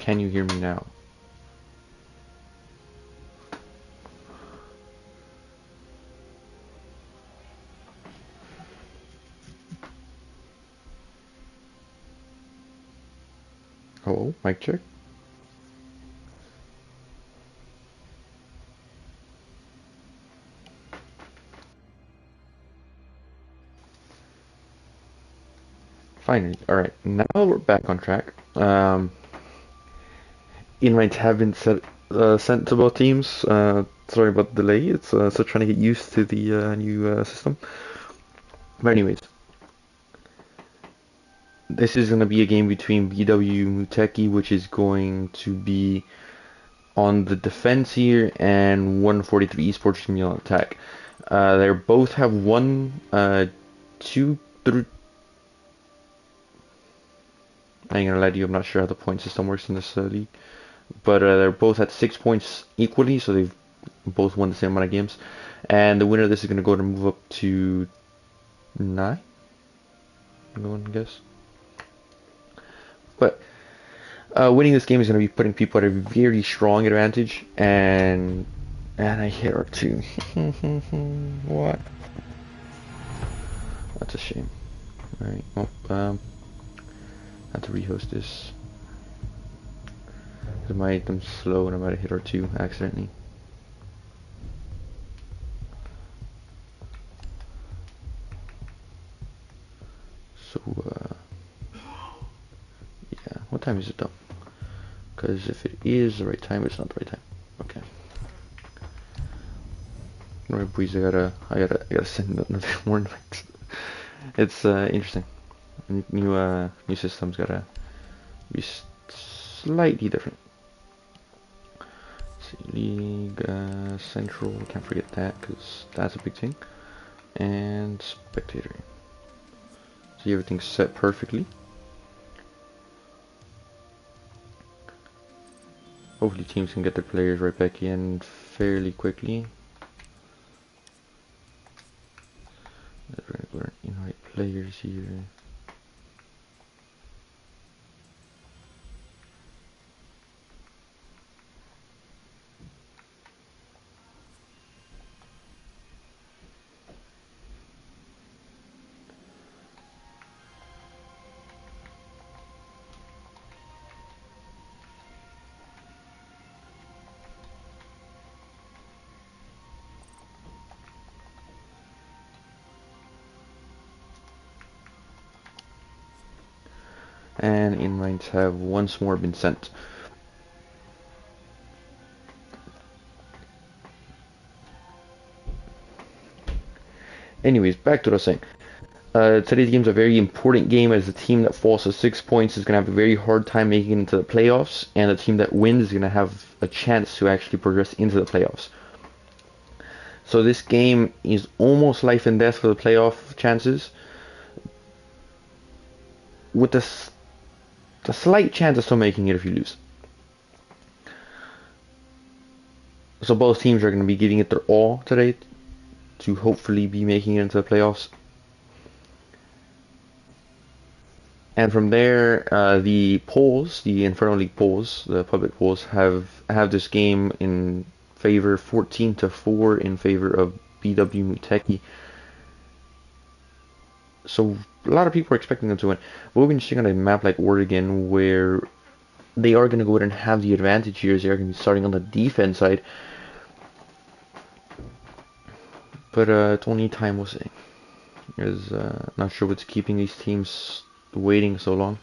Can you hear me now? Hello, mic check. Finally, alright, now we're back on track. Invites have been sent to both teams. Sorry about the delay, it's still trying to get used to the new system. But anyways, this is going to be a game between BW Muteki, which is going to be on the defense here, and 143 Esports team on attack. They both have one, two, three. I ain't gonna lie to you, I'm not sure how the point system works in this league. But they're both at 6 points equally, so they've both won the same amount of games. And the winner of this is going to go to move up to 9? I'm going to guess. But winning this game is going to be putting people at a very strong advantage, and I hit her too. What? That's a shame. Alright, well, I have to rehost this. Because my item's slow and I might have hit R2 accidentally. So, yeah, what time is it though? Because if it is the right time, it's not the right time. Okay. Alright, boys, I gotta send another more invites. It's interesting. New system's gotta be slightly different. Let's see, League Central, can't forget that because that's a big thing. And Spectator. See, everything's set perfectly. Hopefully teams can get their players right back in fairly quickly. We're gonna go and invite players here. And invites have once more been sent. Anyways, back to what I was saying. Today's game is a very important game, as the team that falls to 6 points is going to have a very hard time making it into the playoffs, and the team that wins is going to have a chance to actually progress into the playoffs. So this game is almost life and death for the playoff chances, with the slight chance of still making it if you lose. So both teams are going to be giving it their all today to hopefully be making it into the playoffs. And from there, the polls, the Inferno League polls, the public polls, have this game in favor 14-4 in favor of BW Muteki. So a lot of people are expecting them to win. We'll be seeing on a map like Oregon, where they are going to go ahead and have the advantage here, as they are going to be starting on the defense side. But it's only time will say. Is not sure what's keeping these teams waiting so long.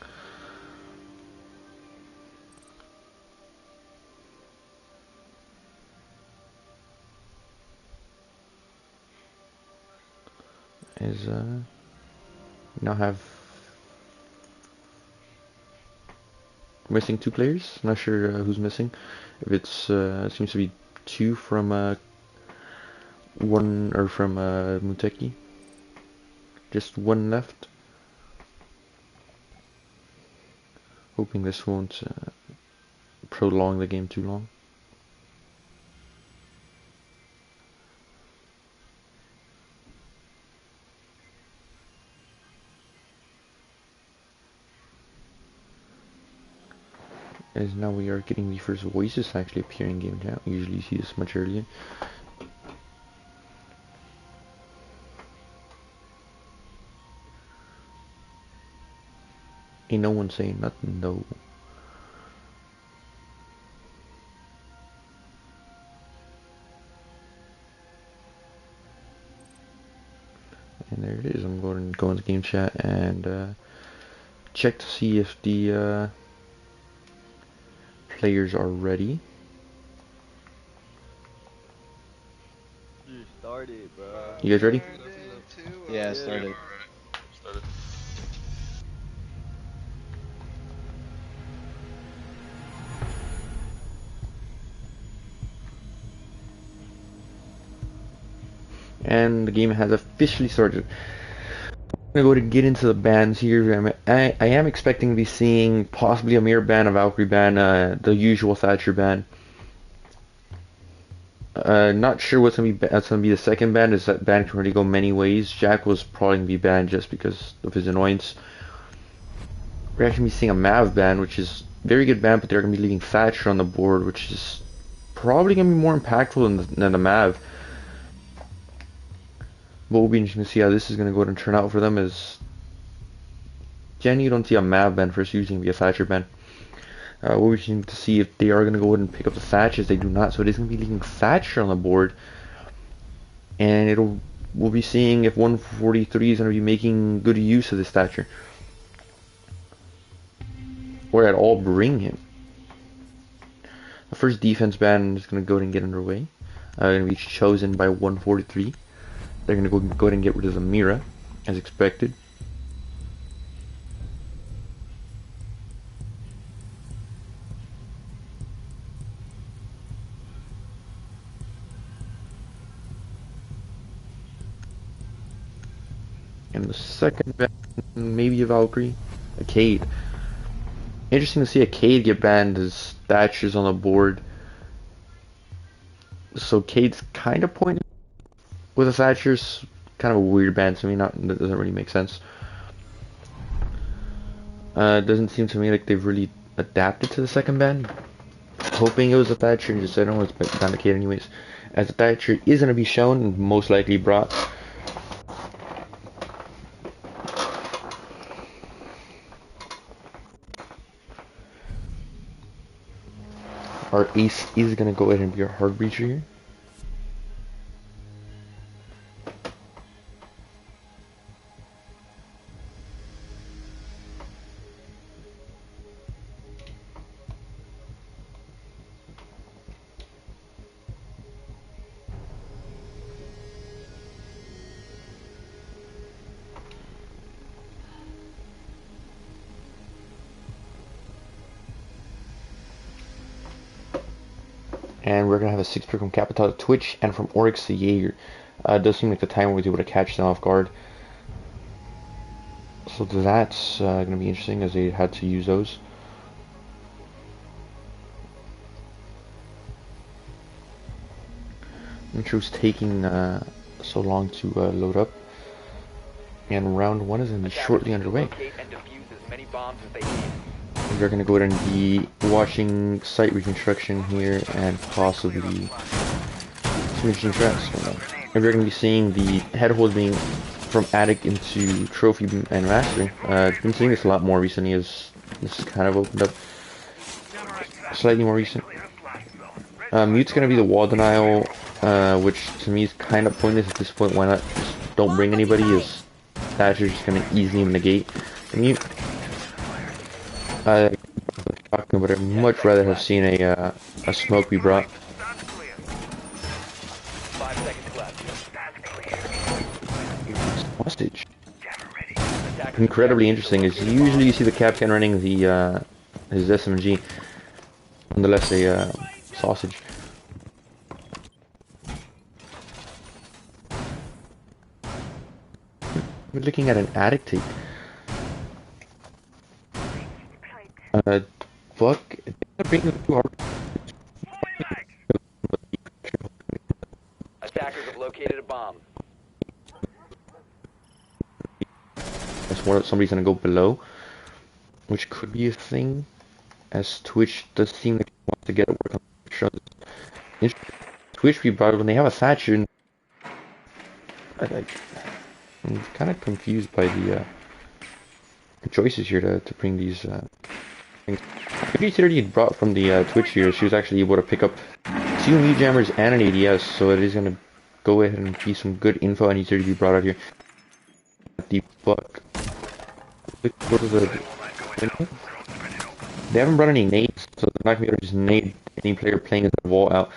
Is now have missing 2 players. Not sure who's missing. If it's it seems to be 2 from one, or from Muteki. Just 1 left. Hoping this won't prolong the game too long. as now we are getting the first voices actually appearing in game chat. Usually you see this much earlier. Ain't no one saying nothing though. And there it is. I'm going to go into game chat and check to see if the players are ready. You started, bro. You guys ready? Yeah, started. And the game has officially started. I'm gonna go to get into the bans here. I am expecting to be seeing possibly a mirror ban, a Valkyrie ban, the usual Thatcher ban. Not sure what's gonna be. That's gonna be the second ban. Is that ban can really go many ways. Jack was probably gonna be banned just because of his annoyance. We're actually be seeing a Mav ban, which is very good ban, but they're gonna be leaving Thatcher on the board, which is probably gonna be more impactful than the Mav. What will be interesting to see how this is going to go ahead and turn out for them is generally you don't see a Mav ban first, usually be a Thatcher ban. What we're interesting to see if they are going to go ahead and pick up the Thatchers. They do not, so it is going to be leaving Thatcher on the board, and we'll be seeing if 143 is going to be making good use of this Thatcher, or at all bring him. The first defense ban is going to go ahead and get underway. Going to be chosen by 143. They're going to go ahead and get rid of the Mira, as expected. And the second ban, maybe a Valkyrie, a Cade. Interesting to see a Cade get banned as Thatcher's on the board. So Cade's kind of pointed with the Thatcher's kind of a weird ban to me. That doesn't really make sense. It doesn't seem to me like they've really adapted to the second ban. Hoping it was a Thatcher and just said, oh, it's banned the Cade anyways. As the Thatcher is going to be shown and most likely brought. Our ace is going to go ahead and be our hard breacher here. And we're going to have a 6-pick from Capital to Twitch and from Oryx to Jaeger. It does seem like the timer was able to catch them off guard. So that's going to be interesting as they had to use those. I'm sure it's taking so long to load up. And round 1 is going to be shortly underway. We're going to go ahead and be watching site reconstruction here and possibly some interesting traps. And we're going to be seeing the head hold being from attic into trophy and master. I've been seeing this a lot more recently as this is kind of opened up slightly more recent. Mute's going to be the wall denial, which to me is kind of pointless at this point. Why not just don't bring anybody, as Thatcher's just going to easily negate the mute. But I'd much rather have seen a smoke be brought. Hostage. Incredibly interesting is usually you see the Capcan running the his SMG, nonetheless a sausage. We're looking at an attic take. Fuck. Attackers have located a bomb. Somebody's gonna go below, which could be a thing. as Twitch does seem like wants to get it work on the shows. Twitch we brought when they have a Thatcher, and I'm kind of confused by the choices here to bring these things. Maybe she already brought from the Twitch here. She was actually able to pick up 2 meat jammers and an ADS, so it is gonna go ahead and be some good info I need to be brought out here. The buck. Go to the window. They haven't brought any nades, so they're not going to be able to just nade any player playing at the wall out.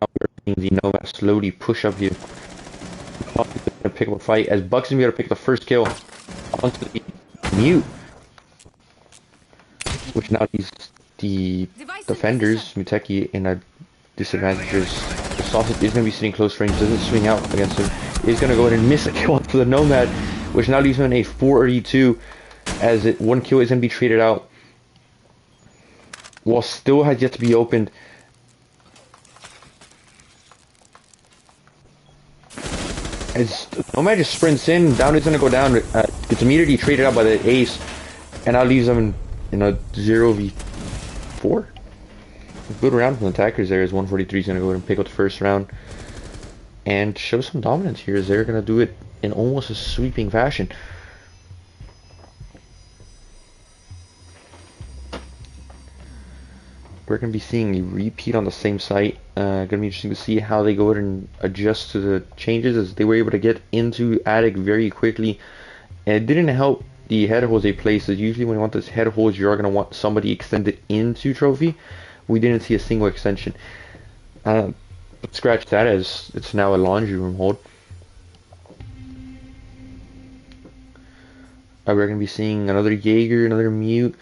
Now we're seeing the Nomad slowly push up here. Buck is going to pick up a fight as Buck's going to be able to pick up the first kill onto the mute. Which now leaves the defenders, Muteki, in a disadvantage. The sausage is going to be sitting close range, doesn't swing out against him. He's going to go ahead and miss a kill for the Nomad, which now leaves him in a 4-32 as one kill is going to be traded out. Wall still has yet to be opened. As Nomad just sprints in, down is going to go down. It's immediately traded out by the ace, and now leaves them in a 0v4. Good round from the attackers there as 143 is going to go ahead and pick up the first round and show some dominance here as they're going to do it in almost a sweeping fashion. We're going to be seeing a repeat on the same site. Going to be interesting to see how they go ahead and adjust to the changes as they were able to get into Attic very quickly. And it didn't help the head holes they placed. As usually when you want this head holes, you are going to want somebody extended into Trophy. We didn't see a single extension. But scratch that as it's now a laundry room hold. We're going to be seeing another Jaeger, another mute.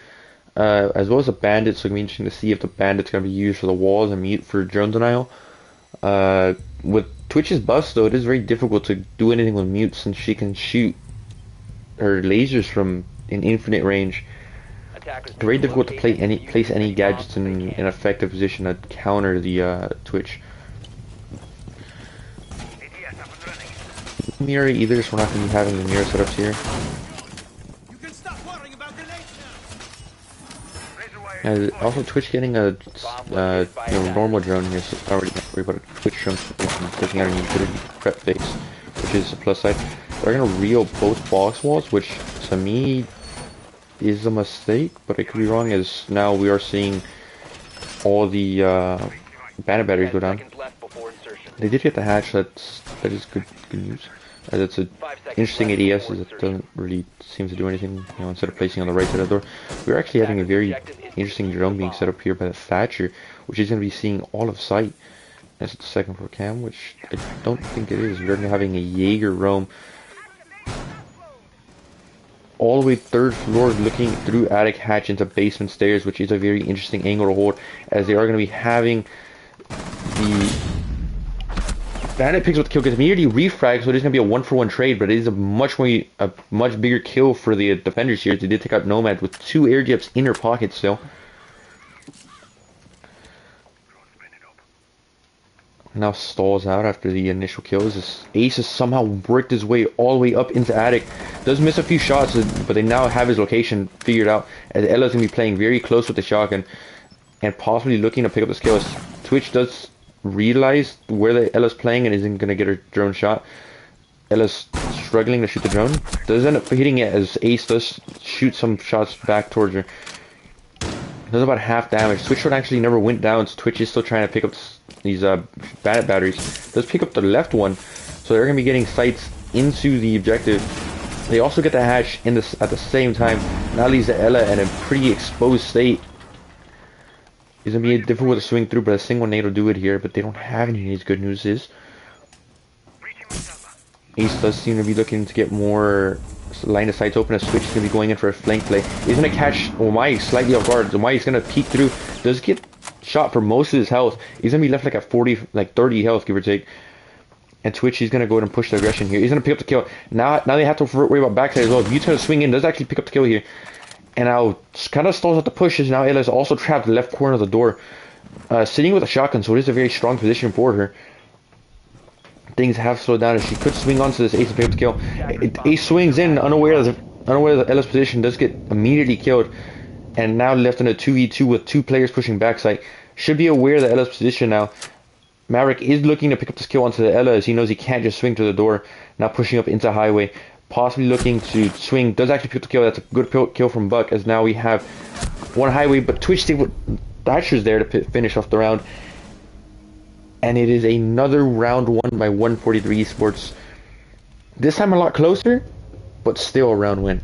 As well as a bandit, so it's going to be interesting to see if the bandit's going to be used for the walls and mute for drone denial. With Twitch's buffs though, it is very difficult to do anything with mute since she can shoot her lasers from an infinite range. It's very difficult to place any gadgets in an effective position to counter the Twitch. Mirror either, so we're not going to be having the mirror setups here. Also, Twitch getting a normal drone here, so it's already not worry about a Twitch drone taking out an utility prep phase, which is a plus side. They're gonna reel both box walls, which to me is a mistake, but I could be wrong. As now we are seeing all the bandit batteries go down. They did get the hatch. That is good news. That's an interesting ADS. As it doesn't really seem to do anything. Instead of placing on the right side of the door, we're actually having a very interesting drone being set up here by the Thatcher, which is going to be seeing all of sight. That's the second floor cam, which I don't think it is. We're going to be having a Jaeger roam all the way 3rd floor, looking through attic hatch into basement stairs, which is a very interesting angle to hold, as they are going to be having the bandit picks up the kill, because immediately refrag, so it is going to be a 1-for-1 trade, but it is a much bigger kill for the defenders here. They did take out Nomad with 2 air jets in her pocket still. Now stalls out after the initial kills. This Ace has somehow worked his way all the way up into attic. Does miss a few shots, but they now have his location figured out, as Ella's going to be playing very close with the shotgun and possibly looking to pick up the kills. Twitch does realize where the Ella's playing and isn't going to get her drone shot. Ella's struggling to shoot the drone. Does end up hitting it as Ace does shoot some shots back towards her. Does about half damage. Twitch shot actually never went down, so Twitch is still trying to pick up these bandit batteries. Does pick up the left one, so they're going to be getting sights into the objective. They also get the hatch in this at the same time. Now leaves the Ella in a pretty exposed state. It's going to be difficult to swing through, but a single nade will do it here, but they don't have any nades. Good news is Ace does seem to be looking to get more line of sights open, as Switch is going to be going in for a flank play. He's going to catch Omai slightly off guard. Omai is going to peek through. Does get shot for most of his health. He's going to be left like at 30 health, give or take. And Twitch, he's going to go ahead and push the aggression here. He's going to pick up the kill. Now they have to worry about backside as well. Mute's going to swing in. Does actually pick up the kill here. And now kind of stalls out the pushes. Now Ella is also trapped in the left corner of the door. Sitting with a shotgun, so it is a very strong position for her. Things have slowed down, and she could swing onto this Ace and pick up the kill. Ace swings in, unaware of Ella's position, does get immediately killed. And now left in a 2v2 with two players pushing backside. Should be aware of the Ella's position now. Maverick is looking to pick up this kill onto the Ella as he knows he can't just swing to the door. Now pushing up into highway. Possibly looking to swing. Does actually pick up the kill. That's a good kill from Buck as now we have one highway, but Twitch stayed with Thatcher's there to finish off the round. And it is another round won by 143 Esports. This time a lot closer, but still a round win.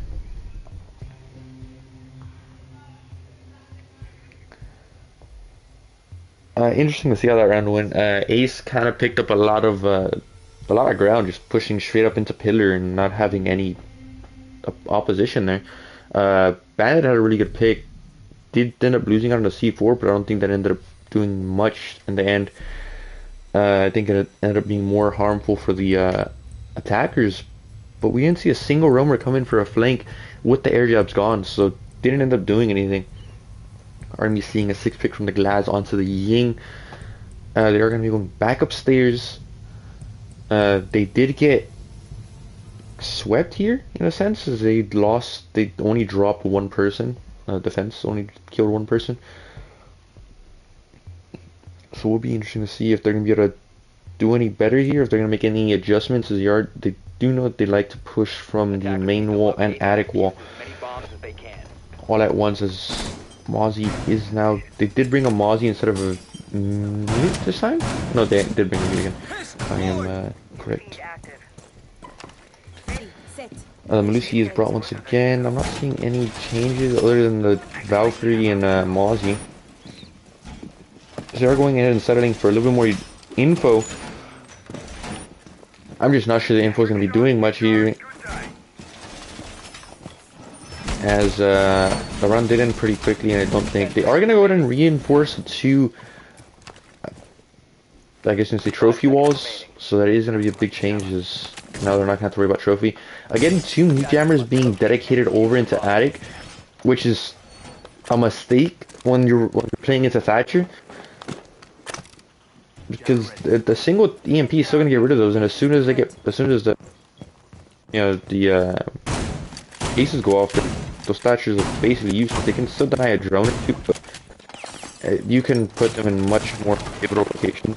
Interesting to see how that round went. Ace kind of picked up a lot of ground, just pushing straight up into pillar and not having any opposition there. Bandit had a really good pick. Did end up losing out on the C4, but I don't think that ended up doing much in the end. I think it ended up being more harmful for the attackers. But we didn't see a single roamer come in for a flank with the air jabs gone, so didn't end up doing anything. Are going to be seeing a 6 pick from the Glass onto the Ying. They are going to be going back upstairs. They did get swept here in a sense, as they only dropped one person. Defense only killed one person. So it will be interesting to see if they're going to be able to do any better here, if they're going to make any adjustments to the yard. They do know that they like to push from the main wall and attic wall all at once, as Mozzie is now... They did bring a Mozzie instead of a mute this time? No, they did bring a mute again. I am correct. Malusi is brought once again. I'm not seeing any changes other than the Valkyrie and Mozzie. So they're going ahead and settling for a little bit more info. I'm just not sure the info is going to be doing much here, as the run did end pretty quickly, and I don't think they are going to go ahead and reinforce the two, I guess, since the trophy walls. So that is going to be a big change, as now they're not going to have to worry about trophy. Again, two meat jammers being dedicated over into attic, which is a mistake when you're playing into Thatcher, because the single EMP is still going to get rid of those, and as soon as the aces go off, those Thatchers are basically useless. They can still deny a drone or two, but you can put them in much more pivotal locations.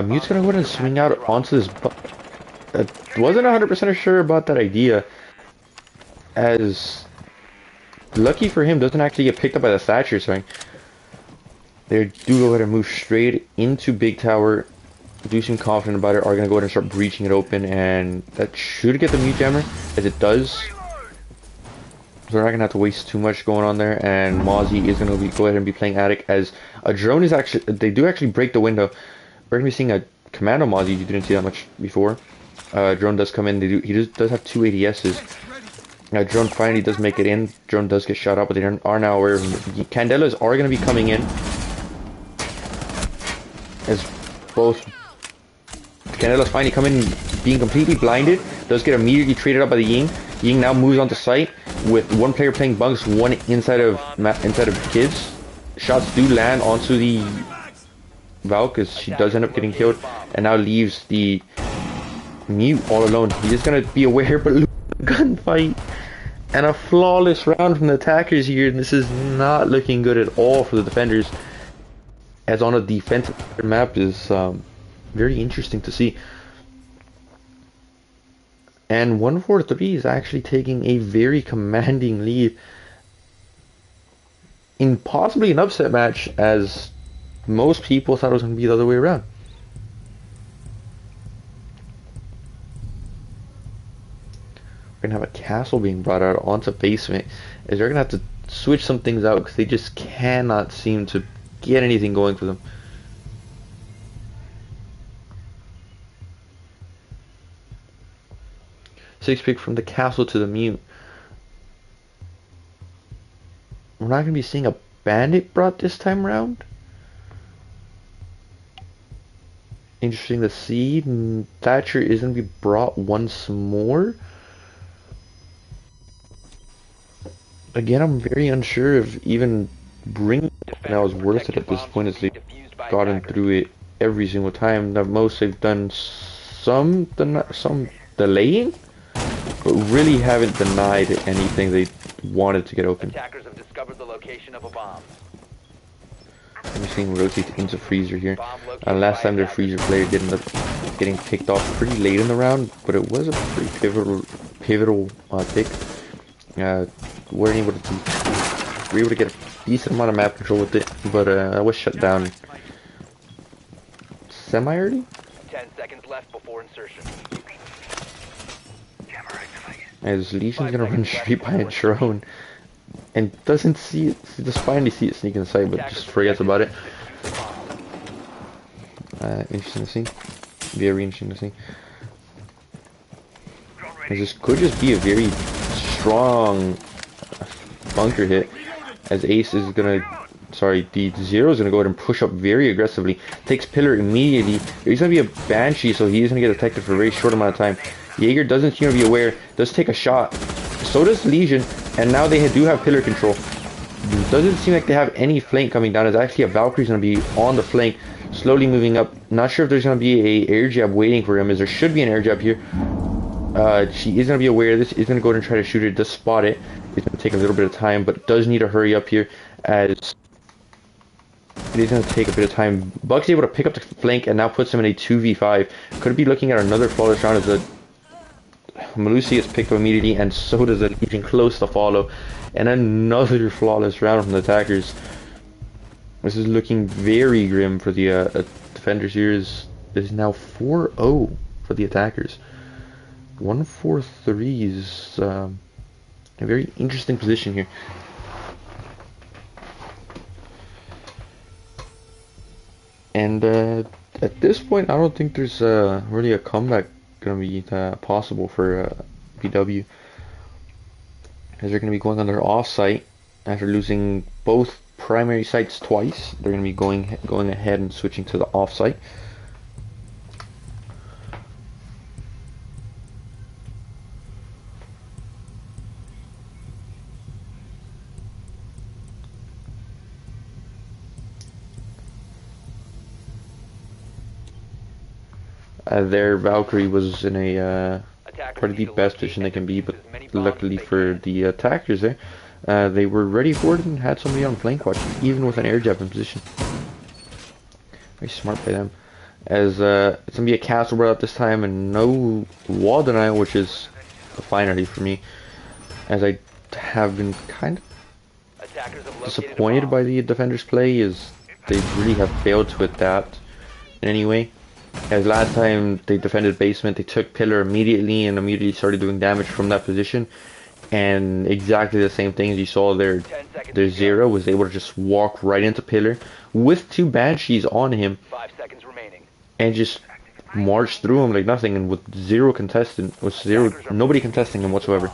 Mute's gonna go ahead and swing out onto this. I wasn't 100% sure about that idea, as lucky for him doesn't actually get picked up by the Thatcher swing. They do go ahead and move straight into Big Tower. Do seem confident about it. Are gonna go ahead and start breaching it open, and that should get the mute jammer, as it does. So they're not gonna have to waste too much going on there, and Mozzie is gonna go ahead and be playing attic, as a drone is actually, they do actually break the window. We're gonna be seeing a commando Mozzie. You didn't see that much before. Drone does come in. He does have two ADSs. Drone finally does make it in. Drone does get shot up, but they are now aware of him. Candelas are gonna be coming in, as both Candelas finally come in, being completely blinded. Does get immediately traded up by the Ying. Ying now moves onto site with one player playing bunks, one inside of kids. Shots do land onto the Valk, as she does end up getting killed, and now leaves the mute all alone. He's just gonna be aware, but gunfight and a flawless round from the attackers here. And this is not looking good at all for the defenders, as on a defensive map is very interesting to see. And 143 is actually taking a very commanding lead in possibly an upset match, as most people thought it was going to be the other way around. We're going to have a castle being brought out onto basement, as they're going to have to switch some things out, because they just cannot seem to get anything going for them. Six pick from the castle to the mute. We're not going to be seeing a bandit brought this time around. Interesting to see. Thatcher is going to be brought once more. Again, I'm very unsure if even bringing it now is worth it at this point, as they've gotten through it every single time. At most, they've done some delaying, but really haven't denied anything. They wanted to get open. Attackers have discovered the location of a bomb. I'm just seeing rotate into freezer here. Bomb located Last by time their attackers. freezer player did end up getting picked off pretty late in the round, but it was a pretty pivotal pick. We're able to get a decent amount of map control with it, but I was shut down semi-early. 10 seconds left before insertion. As Lesion's gonna run straight by a drone and doesn't see it, just finally see it sneak inside, but just forgets about it. Interesting to see. Very interesting to see. As this could just be a very strong bunker hit, as Ace is gonna, the Zero is gonna go ahead and push up very aggressively. Takes Pillar immediately. He's gonna be a Banshee, so he's gonna get detected for a very short amount of time. Jaeger doesn't seem to be aware, does take a shot. So does Lesion, and now they do have Pillar control. Doesn't seem like they have any flank coming down. It's actually a Valkyrie's gonna be on the flank, slowly moving up. Not sure if there's gonna be a air jab waiting for him, as there should be an air jab here. She is going to be aware of this, is going to go ahead and try to shoot it, does spot it. It's going to take a little bit of time, but does need to hurry up here, as it is going to take a bit of time. Buck's able to pick up the flank and now puts him in a 2v5. Could be looking at another flawless round, as the Malusi gets picked up immediately, and so does the Legion, close to follow. And another flawless round from the attackers. This is looking very grim for the defenders here. Is now 4-0 for the attackers. 1-4-3 is a very interesting position here. And at this point, I don't think there's really a comeback going to be possible for BW, as they're going to be going on their off-site after losing both primary sites twice. They're going to be going ahead and switching to the off-site. Their Valkyrie was in a pretty deep best position they can be, but luckily for the attackers there, they were ready for it and had somebody on flank watch, even with an air jab in position. Very smart by them. As it's going to be a castle brought up this time, and no wall denial, which is a finality for me, as I have been kind of disappointed by the defenders' play, as they really have failed to adapt in any way. As last time they defended basement, they took Pillar immediately and immediately started doing damage from that position. And exactly the same thing as you saw there, their Zero was able to just walk right into Pillar with two Banshees on him 5 seconds remaining. and just march through him like nothing, and with nobody contesting him whatsoever.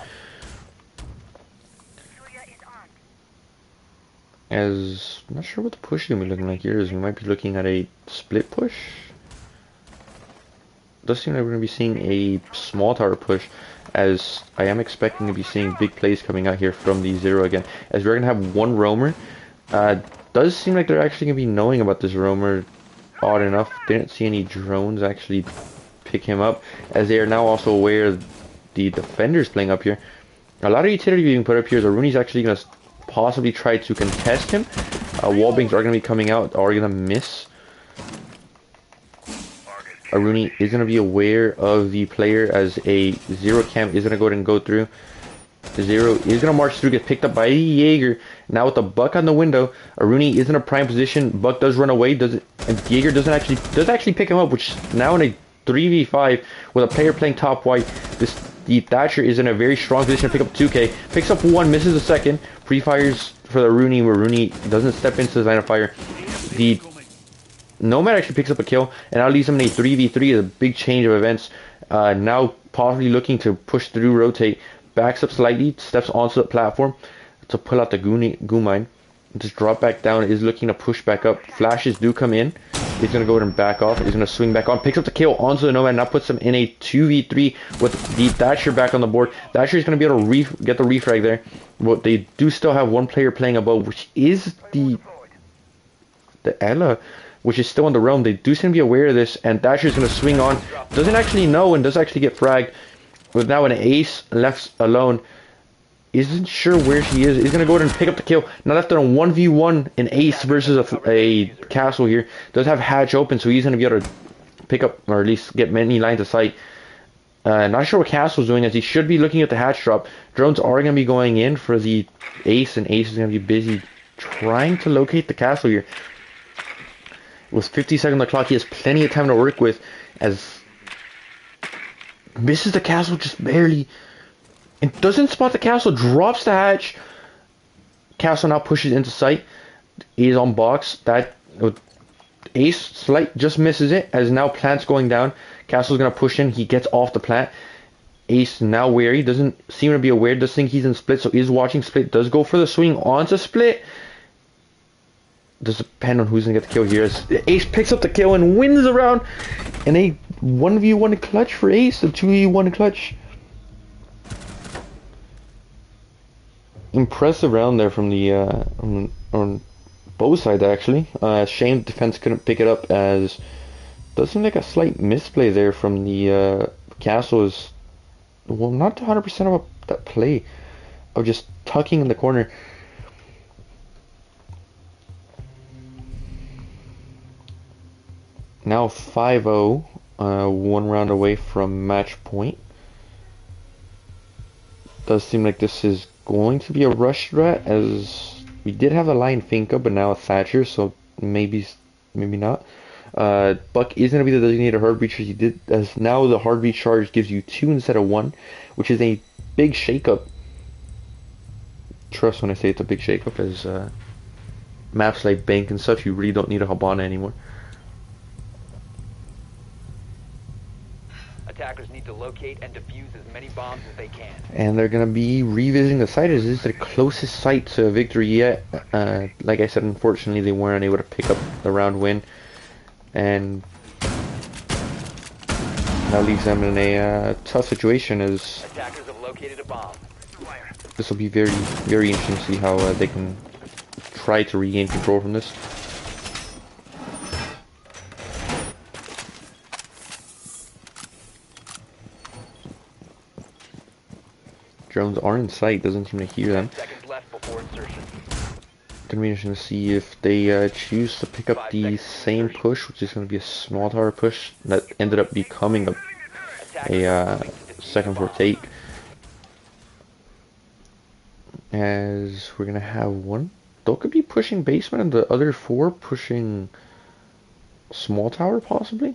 As I'm not sure what the push is going to be looking like here, as we might be looking at a split push. Does seem like we're going to be seeing a small tower push, as I am expecting to be seeing big plays coming out here from the Zero again, as we're going to have one roamer. Does seem like they're actually going to be knowing about this roamer, odd enough. Didn't see any drones actually pick him up, as they are now also aware of the defenders playing up here. A lot of utility being put up here, so Rooney's actually going to possibly try to contest him. Wallbangs are going to be coming out, are going to miss. Rooney is going to be aware of the player, as a Zero cam is going to go ahead and go through. The Zero is going to march through, get picked up by Jaeger. Now with the Buck on the window, Rooney is in a prime position. Buck does run away, and Jaeger does actually pick him up, which now in a 3v5 with a player playing top white. The Thatcher is in a very strong position to pick up 2K. Picks up one, misses a second. Pre-fires for the Rooney, where Rooney doesn't step into the line of fire. The Nomad actually picks up a kill, and now leaves him in a 3v3, a big change of events. Now possibly looking to push through, rotate, backs up slightly, steps onto the platform to pull out the goo mine. Just drop back down, is looking to push back up. Flashes do come in. He's going to go ahead and back off. He's going to swing back on, picks up the kill onto the Nomad, now puts him in a 2v3 with the Thatcher back on the board. Thatcher is going to be able to get the refrag there. But they do still have one player playing above, which is the Ella, which is still in the realm. They do seem to be aware of this, and Thatcher is going to swing on. Doesn't actually know, and does actually get fragged. With now an Ace left alone. isn't sure where she is. He's gonna go ahead and pick up the kill. Now left on a 1v1, an ace versus a castle here. Does have hatch open, so he's gonna be able to pick up, or at least get many lines of sight. Not sure what Castle's doing, as he should be looking at the hatch drop. Drones are going to be going in for the ace, and ace is going to be busy trying to locate the castle here. With 50 seconds on the clock, he has plenty of time to work with, as misses the castle just barely, and doesn't spot the castle, drops the hatch. Castle now pushes into sight. He's on box. That ace slight just misses it, as now plant's going down. Castle's gonna push in. He gets off the plant. Ace now wary. Doesn't seem to be aware. Does think he's in split, so is watching split. Does go for the swing onto split. Does depend on who's gonna get the kill here. As Ace picks up the kill and wins the round. And a 1v1 clutch for Ace. A 2v1 clutch. Impressive round there from the on both sides actually. Shame defense couldn't pick it up, as does seem like a slight misplay there from the castle. Is, well, not 100% of that play of just tucking in the corner. Now 5-0, one round away from match point. Does seem like this is going to be a rush threat, as we did have a Lion Finka, but now a Thatcher, so maybe not. Buck is going to be the designated heartbeat. He did, as now the heartbeat charge gives you 2 instead of 1, which is a big shakeup. Trust when I say it's a big shakeup, as maps like Bank and stuff, you really don't need a Habana anymore. Attackers need to locate and defuse as many bombs as they can. And they're going to be revisiting the site, as this is the closest site to victory yet. Like I said, unfortunately they weren't able to pick up the round win. And that leaves them in a tough situation, as Attackers have located a bomb. this will be very, very interesting to see how they can try to regain control from this. Drones are in sight, doesn't seem to hear them. 10 seconds left before insertion. Gonna be interesting to see if they choose to pick up the same push, which is going to be a small tower push that ended up becoming a second floor take. As we're gonna have one, they could be pushing basement and the other 4 pushing small tower possibly,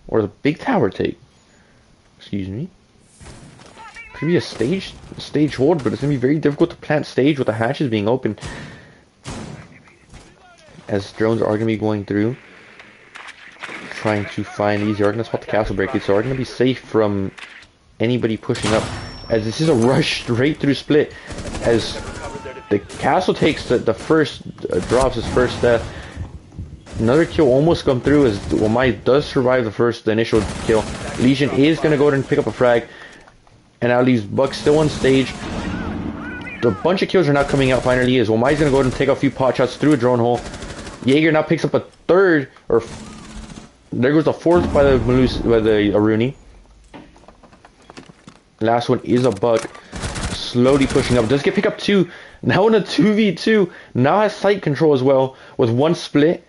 or the big tower take. Excuse me. Could be a stage hold, but it's gonna be very difficult to plant stage with the hatches being open, as drones are gonna be going through, trying to find these. Are gonna spot the castle breakage, so are gonna be safe from anybody pushing up, as this is a rush straight through split, as the castle takes the first, drops his first death. Another kill almost come through, as Wamai does survive the initial kill. Legion is gonna go ahead and pick up a frag, and now leaves Buck still on stage. A bunch of kills are now coming out finally, as Wamai's gonna go ahead and take a few pot shots through a drone hole. Jaeger now picks up a third, or there goes the 4th by the Aruni. Last one is a Buck, slowly pushing up. Does get pick up 2. Now in a 2v2. Now has sight control as well, with 1 split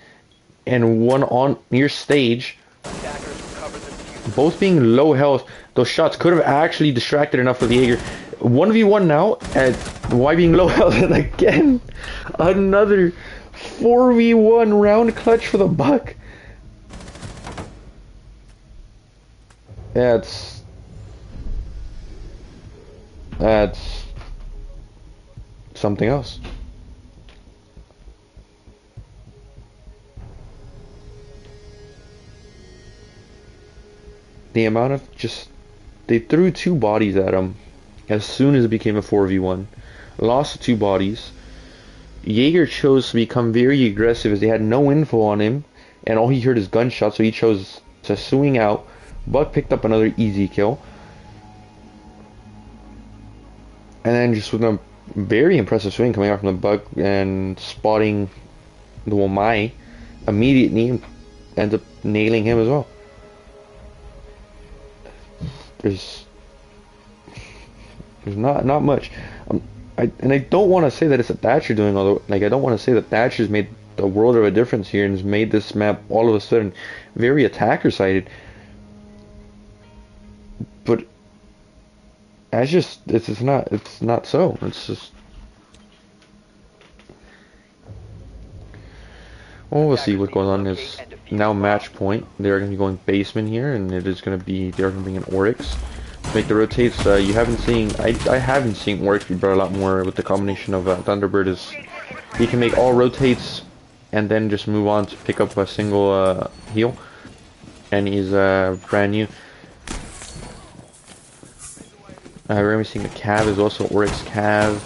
and 1 on near stage. Both being low health. Those shots could have actually distracted enough for the Jaeger. 1v1 now, and why being low health? And again, another 4v1 round clutch for the Buck. That's something else. The amount of they threw 2 bodies at him as soon as it became a 4v1. Lost 2 bodies. Jaeger chose to become very aggressive, as they had no info on him, and all he heard is gunshots, so he chose to swing out. Buck picked up another easy kill. And then just with a very impressive swing coming out from the Buck and spotting the Wamai immediately, and ends up nailing him as well. There's not much. And I don't want to say that it's a Thatcher doing all the, like, I don't want to say that Thatcher's made the world of a difference here and has made this map all of a sudden very attacker sided. But it's not so. It's just, well, we'll see what goes on. Is now match point. They're going to be going basement here, and it is going to be, they're going to bring in Oryx. Make the rotates. You haven't seen, I haven't seen Oryx be brought a lot more with the combination of Thunderbird. Is he can make all rotates and then just move on to pick up a single heal, and he's brand new. We're seeing a Cav is also Oryx Cav.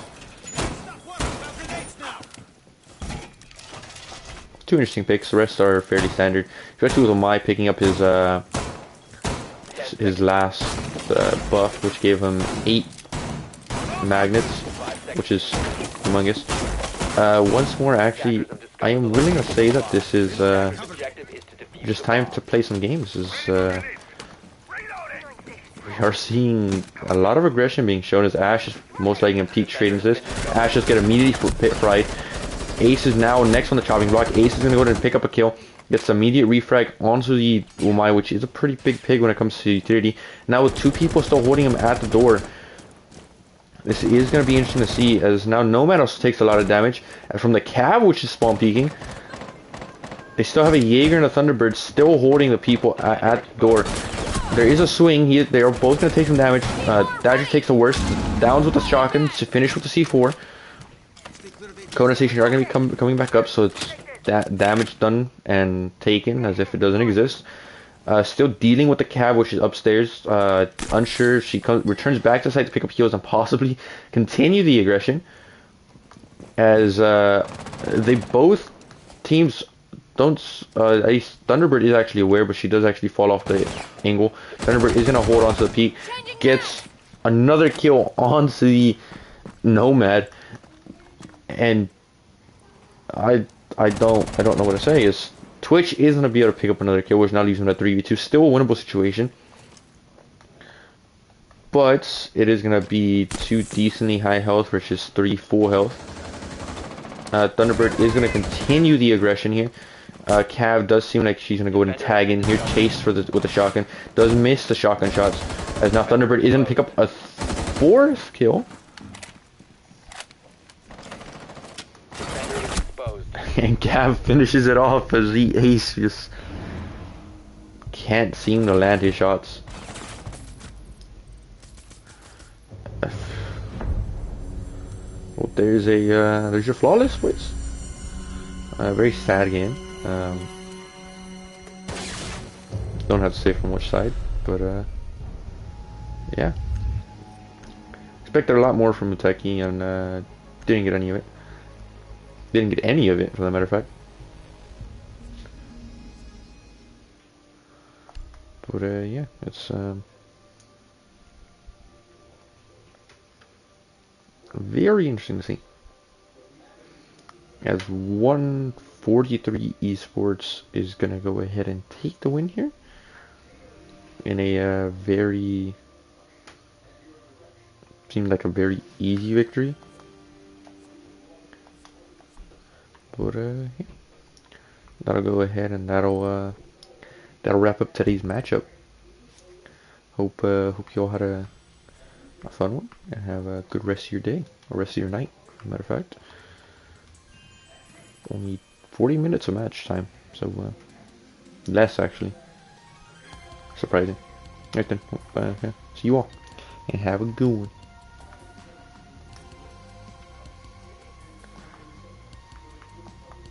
Two interesting picks. The rest are fairly standard, especially with Omai picking up his last buff, which gave him 8 magnets, which is humongous. Once more, actually, I am willing to say that this is just time to play some games. We are seeing a lot of aggression being shown as Ashe is most likely going to peek straight into this. Ashe just get immediately fried. Ace is now next on the chopping block. Ace is going to go ahead and pick up a kill. Gets immediate refrag onto the Umai, which is a pretty big pig when it comes to utility. Now with 2 people still holding him at the door, this is going to be interesting to see, as now Nomad also takes a lot of damage. And from the Cav, which is spawn peeking, they still have a Jaeger and a Thunderbird still holding the people at the door. There is a swing. They are both going to take some damage. Thatcher takes the worst. Downs with the shotgun to finish with the C4. Condensation are going to be coming back up, so it's that damage done and taken as if it doesn't exist. Still dealing with the Cav, which is upstairs. Unsure. She returns back to the site to pick up heals and possibly continue the aggression. As they both teams don't. Thunderbird is actually aware, but she does actually fall off the angle. Thunderbird is going to hold on to the peak. Gets another kill onto the Nomad. And I don't know what to say. Is Twitch is gonna be able to pick up another kill, which now leaves him at 3v2. Still a winnable situation, but it is gonna be 2 decently high health versus 3 full health. Thunderbird is gonna continue the aggression here. Cav does seem like she's gonna go ahead and tag in here, chase with the shotgun. Does miss the shotgun shots, as now Thunderbird is gonna pick up a 4th kill. And Cav finishes it off as the Ace just can't seem to land his shots. Well, there's your flawless, boys. Very sad game. Don't have to say from which side, but yeah. Expected a lot more from Muteki, and didn't get any of it. Didn't get any of it, for the matter of fact. But yeah, it's very interesting to see. As 143 Esports is gonna go ahead and take the win here in a seemed like a very easy victory. But yeah, that'll go ahead and that'll wrap up today's matchup. Hope you all had a fun one and have a good rest of your day or rest of your night. As a matter of fact, only 40 minutes of match time, so less actually. Surprising. Right then, yeah, see you all and have a good one.